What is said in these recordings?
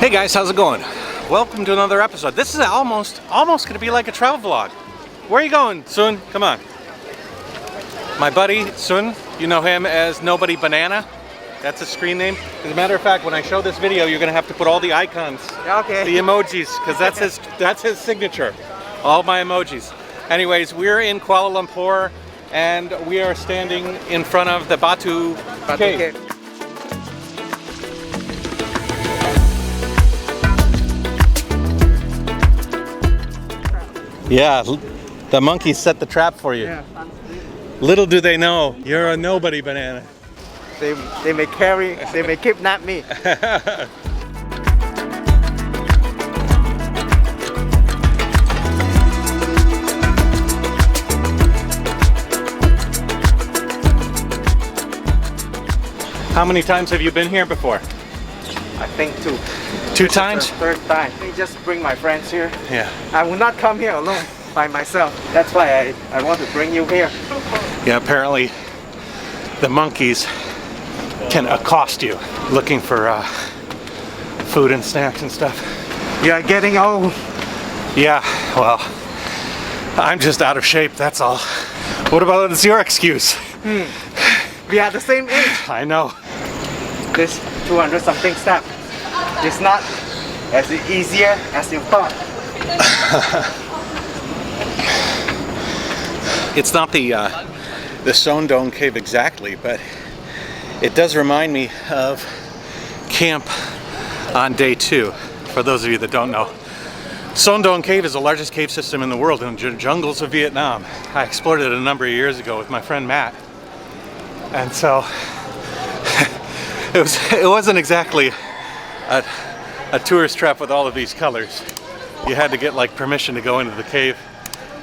Hey guys, how's it going? Welcome to another episode. This is almost going to be like a travel vlog. Where are you going, Sun? Come on. My buddy, Sun, you know him as Nobody Banana. That's his screen name. As a matter of fact, when I show this video, you're going to have to put all the icons, the emojis, because that's his signature. All my emojis. Anyways, we're in Kuala Lumpur, and we are standing in front of the Batu Caves. Yeah, the monkeys set the trap for you. Yeah. Little do they know, you're a nobody banana. They may kidnap me. How many times have you been here before? I think two. Two times? Third time. Let me just bring my friends here. Yeah. I will not come here alone by myself. That's why I want to bring you here. Yeah, apparently the monkeys can accost you looking for food and snacks and stuff. You are getting old. Yeah, well, I'm just out of shape, that's all. What about it's your excuse? We are the same age. I know. This 200 something step is not as easier as you thought. It's not the Sondong Cave exactly, but it does remind me of camp on day 2. For those of you that don't know, Sondong Cave is the largest cave system in the world in the jungles of Vietnam. I explored it a number of years ago with my friend Matt, and so it wasn't exactly a tourist trap with all of these colors. You had to get like permission to go into the cave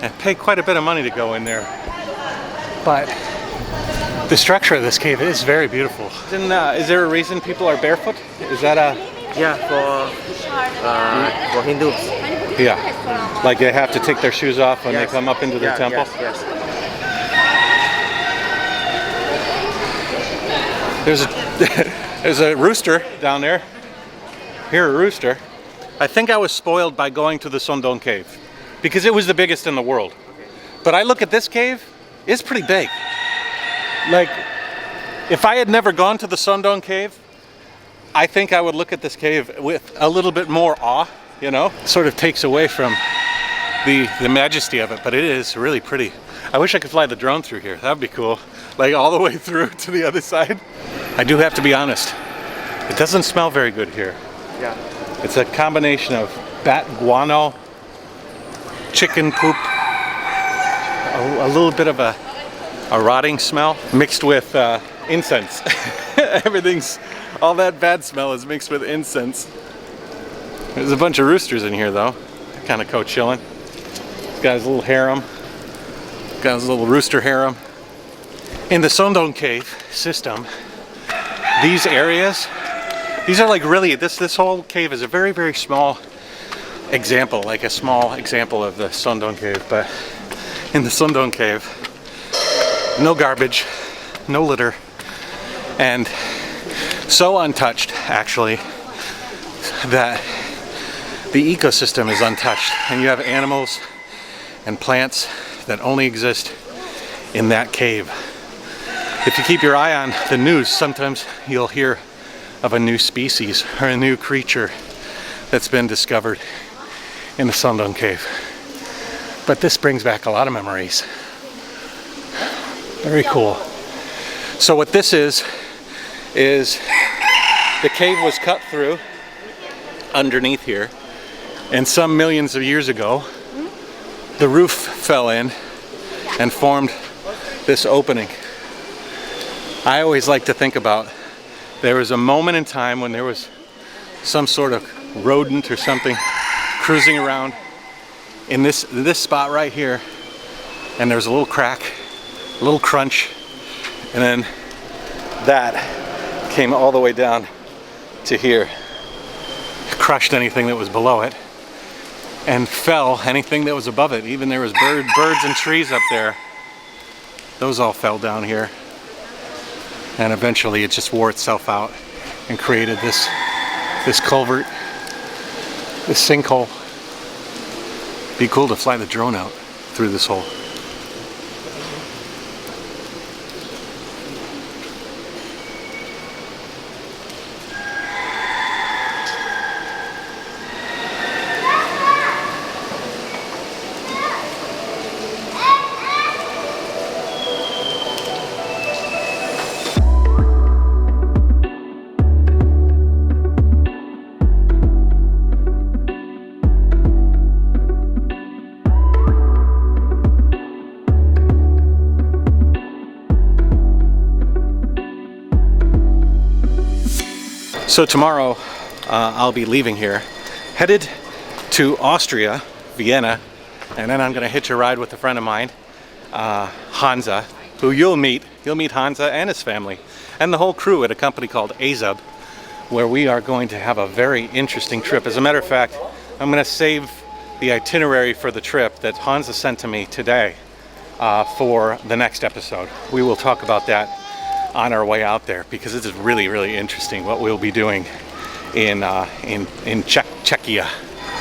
and pay quite a bit of money to go in there. But the structure of this cave is very beautiful. Is there a reason people are barefoot? Is that a... Yeah, for Hindus. Yeah, like they have to take their shoes off when they come up into the temple? Yes. There's a rooster down there. Here, a rooster. I think I was spoiled by going to the Sondong Cave because it was the biggest in the world. But I look at this cave, it's pretty big. Like, if I had never gone to the Sondong Cave, I think I would look at this cave with a little bit more awe, you know? Sort of takes away from the majesty of it, but it is really pretty. I wish I could fly the drone through here. That would be cool. Like all the way through to the other side. I do have to be honest, it doesn't smell very good here. Yeah. It's a combination of bat guano, chicken poop, a little bit of a rotting smell mixed with incense. All that bad smell is mixed with incense. There's a bunch of roosters in here though, kind of co-chilling. This guy's a little harem. Got his little rooster harem. In the Sondong Cave system, these areas, these are like really, this whole cave is a very, very small example, like a small example of the Sondong Cave. But in the Sondong Cave, no garbage, no litter, and so untouched actually that the ecosystem is untouched, and you have animals and plants that only exist in that cave. If you keep your eye on the news, sometimes you'll hear of a new species or a new creature that's been discovered in the Sondong Cave. But this brings back a lot of memories. Very cool. So what this is the cave was cut through underneath here, and some millions of years ago, the roof fell in and formed this opening. I always like to think about, there was a moment in time when there was some sort of rodent or something cruising around in this spot right here, and there was a little crack, a little crunch, and then that came all the way down to here, crushed anything that was below it, and fell anything that was above it. Even there was birds and trees up there. Those all fell down here. And eventually it just wore itself out and created this culvert This sinkhole. Be cool to fly the drone out through this hole. So tomorrow I'll be leaving here, headed to Austria, Vienna, and then I'm gonna hitch a ride with a friend of mine, Hansa, who you'll meet. You'll meet Hansa and his family and the whole crew at a company called Azub, where we are going to have a very interesting trip. As a matter of fact, I'm gonna save the itinerary for the trip that Hansa sent to me today for the next episode. We will talk about that on our way out there, because it is really, really interesting what we'll be doing in Czechia.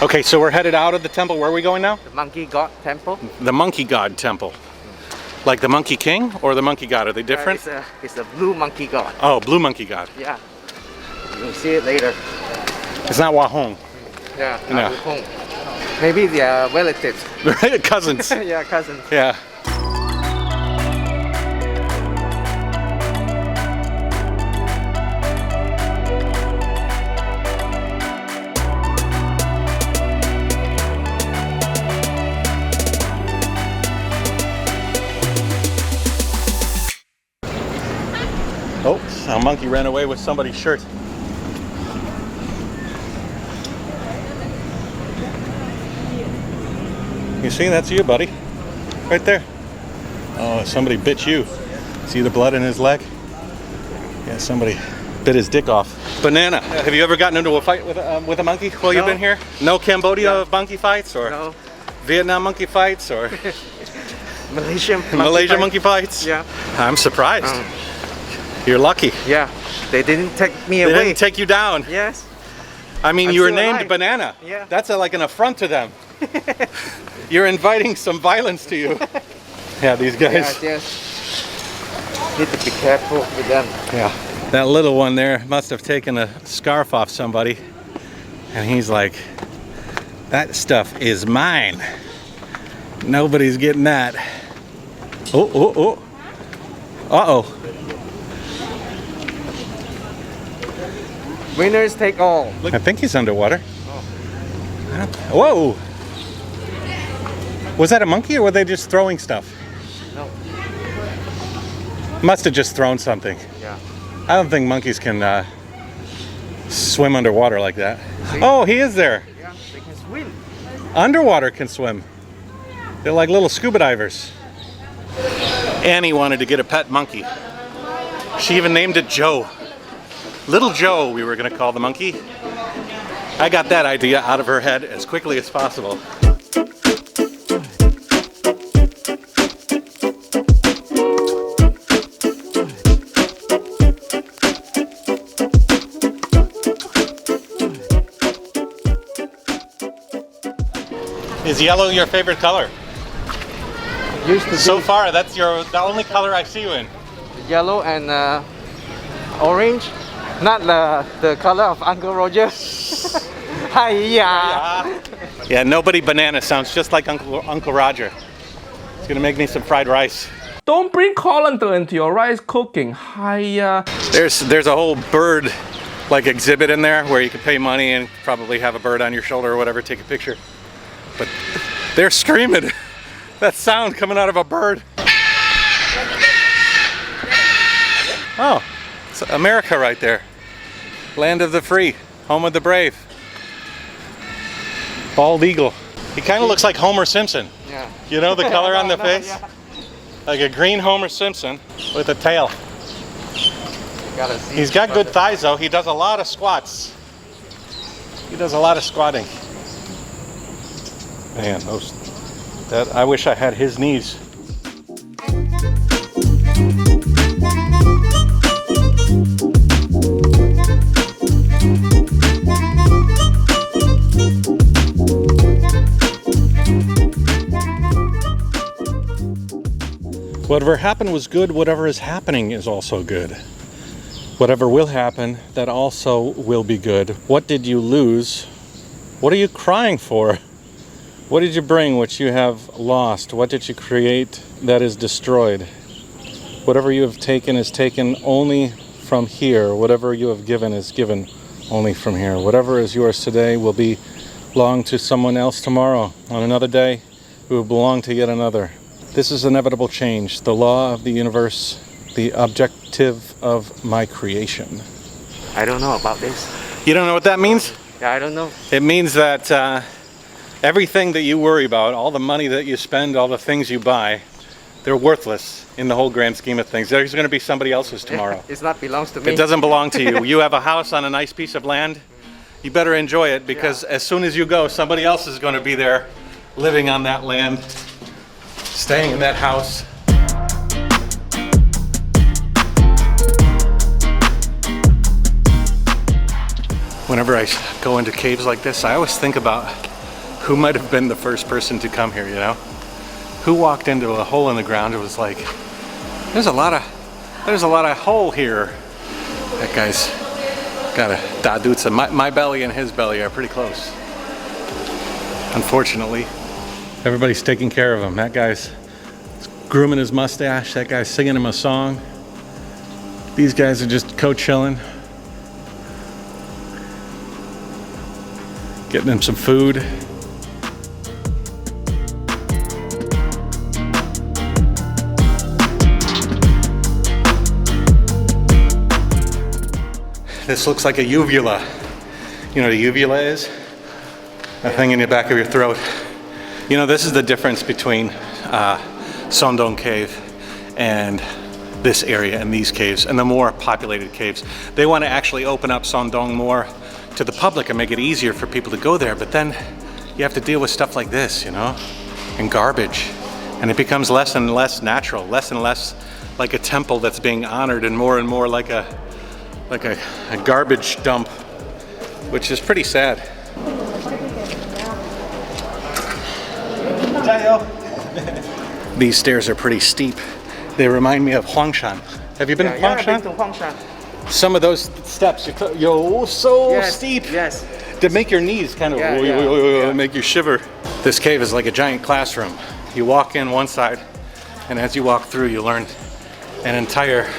Okay, so we're headed out of the temple. Where are we going now? The Monkey God Temple. The Monkey God Temple. Like the Monkey King or the Monkey God? Are they different? It's a blue monkey god. Oh, blue monkey god. Yeah. You'll see it later. It's not Wahong. Yeah. No. Hong. Maybe they are relatives. Cousins. Yeah, cousins. Yeah. Oh, a monkey ran away with somebody's shirt. You see, that's you, buddy. Right there. Oh, somebody bit you. See the blood in his leg? Yeah, somebody bit his dick off. Banana. Have you ever gotten into a fight with a monkey while you've been here? No Cambodia monkey fights, or No. Vietnam monkey fights, or Malaysia monkey fights? Yeah. I'm surprised. You're lucky. Yeah. They didn't take me They away. didn't take you down. Yes. I mean, I'm you were still named alive. Banana. Yeah. That's like an affront to them. You're inviting some violence to you. Yeah, these Yeah, guys. just need to be careful with them. Yeah. That little one there must have taken a scarf off somebody. And he's like, that stuff is mine. Nobody's getting that. Oh, oh, oh. Uh-oh. Winners take all. I think he's underwater. Whoa! Was that a monkey, or were they just throwing stuff? No. Must have just thrown something. Yeah. I don't think monkeys can swim underwater like that. See? Oh, he is there. Yeah, they can swim. Underwater can swim. They're like little scuba divers. Annie wanted to get a pet monkey. She even named it Joe. Little Joe, we were going to call the monkey. I got that idea out of her head as quickly as possible. Is yellow your favorite color? Used to So be far, that's the only color I see you in. yellow and orange. Not the color of Uncle Roger. Hiya. Yeah, nobody banana sounds just like Uncle Roger. He's gonna make me some fried rice. Don't bring colander into your rice cooking. Hiya. There's a whole bird like exhibit in there where you can pay money and probably have a bird on your shoulder or whatever, take a picture. But they're screaming. That sound coming out of a bird. Oh, it's America right there. Land of the free, home of the brave. Bald eagle. He kind of looks like Homer Simpson. Yeah. You know the color on the No, face? yeah. Like a green Homer Simpson with a tail. Gotta see. He's got good thighs though. He does a lot of squats. He does a lot of squatting. Man, I wish I had his knees. Whatever happened was good, whatever is happening is also good. Whatever will happen, that also will be good. What did you lose? What are you crying for? What did you bring which you have lost? What did you create that is destroyed? Whatever you have taken is taken only from here. Whatever you have given is given only from here. Whatever is yours today will belong to someone else tomorrow. On another day, it will belong to yet another. This is inevitable change, the law of the universe, the objective of my creation. I don't know about this. You don't know what that means? Yeah, I don't know. It means that everything that you worry about, all the money that you spend, all the things you buy, they're worthless in the whole grand scheme of things. There's going to be somebody else's tomorrow. It not belongs to me. It doesn't belong to you. You have a house on a nice piece of land. You better enjoy it, because as soon as you go, somebody else is going to be there living on that land, staying in that house. Whenever I go into caves like this, I always think about who might have been the first person to come here, you know? Who walked into a hole in the ground? It was like, there's a lot of hole here. That guy's got a dadutsa. My belly and his belly are pretty close. Unfortunately, everybody's taking care of him. That guy's grooming his mustache. That guy's singing him a song. These guys are just co-chilling. Getting him some food. This looks like a uvula. You know what a uvula is? A thing in the back of your throat. You know, this is the difference between Sondong Cave and this area and these caves and the more populated caves. They want to actually open up Sondong more to the public and make it easier for people to go there, but then you have to deal with stuff like this, you know, and garbage. And it becomes less and less natural, less and less like a temple that's being honored, and more like a garbage dump, which is pretty sad. Jayoe. These stairs are pretty steep. They remind me of Huangshan. Have you been to Huangshan? Yeah, I've been to Huangshan. Some of those steps, you're so steep. Yes. To make your knees kind of make you shiver. This cave is like a giant classroom. You walk in one side, and as you walk through, you learn an entire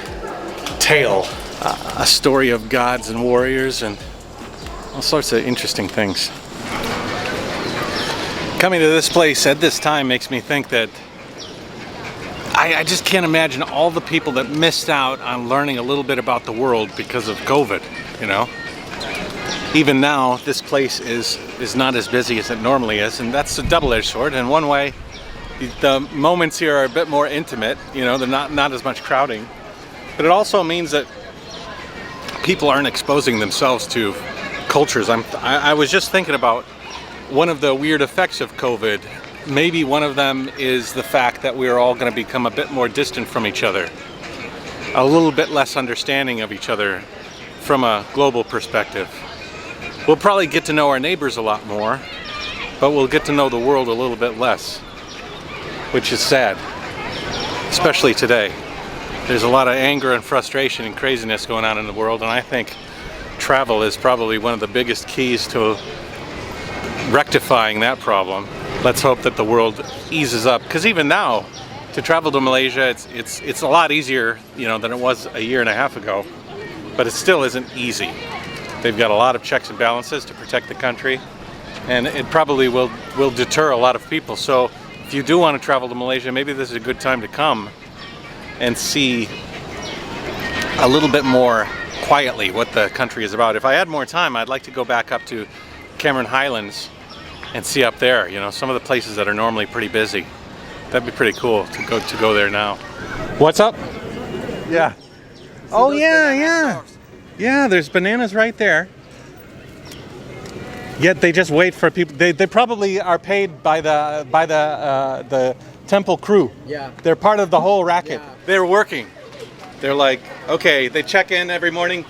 tale, a story of gods and warriors and all sorts of interesting things. Coming to this place at this time makes me think that I just can't imagine all the people that missed out on learning a little bit about the world because of COVID, you know? Even now, this place is not as busy as it normally is, and that's a double-edged sword. In one way, the moments here are a bit more intimate, you know, they're not as much crowding. But it also means that people aren't exposing themselves to cultures. I was just thinking about one of the weird effects of COVID. Maybe one of them is the fact that we're all going to become a bit more distant from each other, a little bit less understanding of each other from a global perspective. We'll probably get to know our neighbors a lot more, but we'll get to know the world a little bit less, which is sad, especially today. There's a lot of anger and frustration and craziness going on in the world, and I think travel is probably one of the biggest keys to rectifying that problem. Let's hope that the world eases up, because even now, to travel to Malaysia, it's a lot easier, you know, than it was a year and a half ago, but it still isn't easy. They've got a lot of checks and balances to protect the country, and it probably will deter a lot of people. So if you do want to travel to Malaysia, maybe this is a good time to come and see a little bit more quietly what the country is about. If I had more time, I'd like to go back up to Cameron Highlands and see up there, you know, some of the places that are normally pretty busy. That'd be pretty cool to go there now. What's up? Yeah. Oh yeah. Yeah, there's bananas right there. Yet they just wait for people. They probably are paid by the temple crew. Yeah. They're part of the whole racket. Yeah. They're working. They're like, okay, they check in every morning,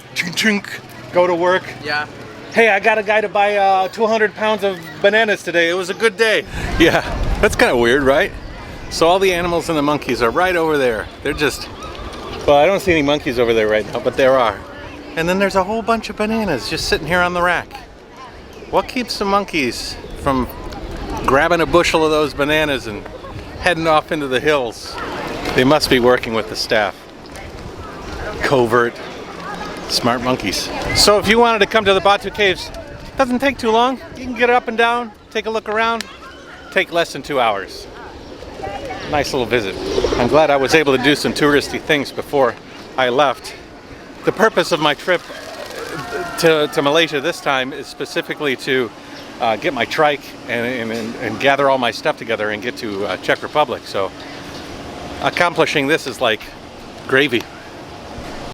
go to work. Yeah. Hey, I got a guy to buy 200 pounds of bananas today. It was a good day. Yeah, that's kind of weird, right? So all the animals and the monkeys are right over there. They're just, well, I don't see any monkeys over there right now, but there are. And then there's a whole bunch of bananas just sitting here on the rack. What keeps the monkeys from grabbing a bushel of those bananas and heading off into the hills? They must be working with the staff. Covert, smart monkeys. So if you wanted to come to the Batu Caves, it doesn't take too long. You can get up and down, take a look around, take less than 2 hours. Nice little visit. I'm glad I was able to do some touristy things before I left. The purpose of my trip to Malaysia this time is specifically to get my trike and gather all my stuff together and get to Czech Republic. So accomplishing this is like gravy.